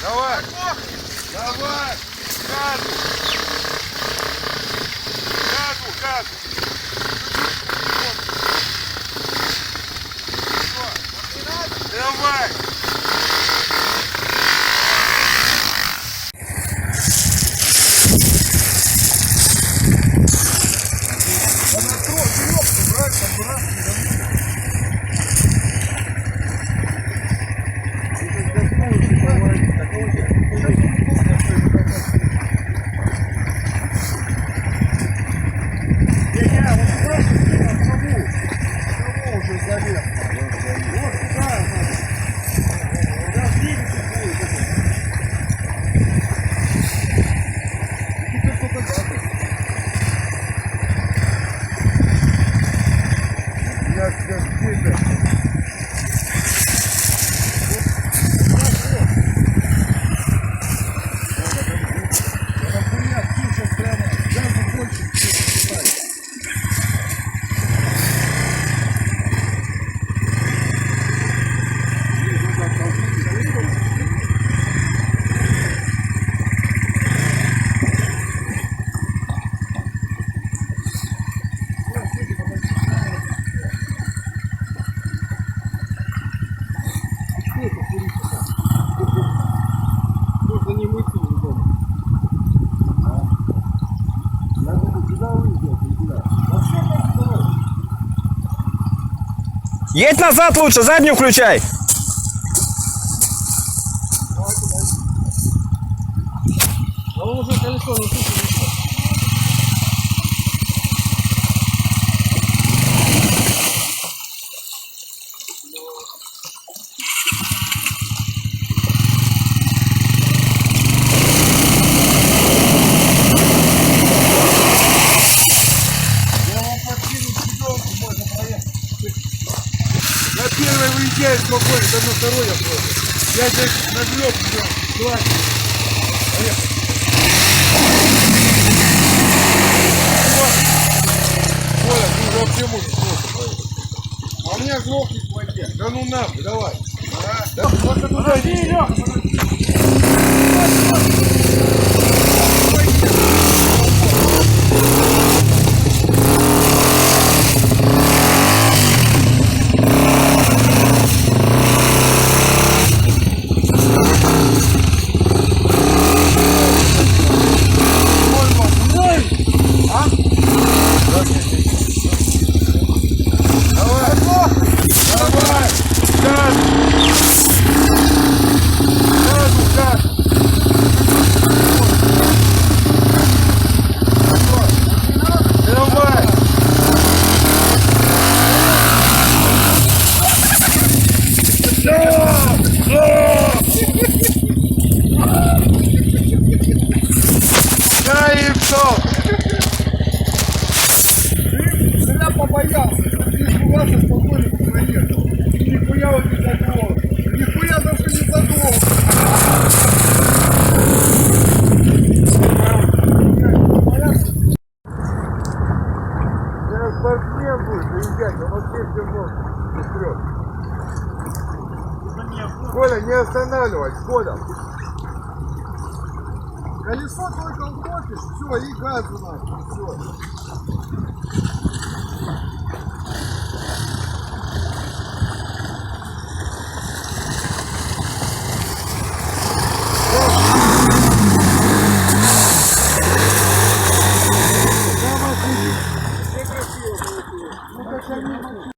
Давай! Давай! Газу! Газу, газу! Давай! Едь назад лучше, заднюю включай. А он уже колесо не слышит. Первый выезжает спокойно, там на второй я просто. Я здесь наглёб, все, хватит. Поехали. Коля, ты уже вообще можешь просто проехать. А у меня глохнет в воде. Да ну нахуй, давай. Да, подожди, Лёха, подожди. Я побоялся, что ты испугался, спокойно проехал. Нихуя он не задул. Нихуя даже не задул. Сейчас спортсмен будет заезжать, он вообще все может. Коля, не останавливай, Коля. Колесо только утопишь, все, и газу надо, все. Все красиво получилось. Ну, как они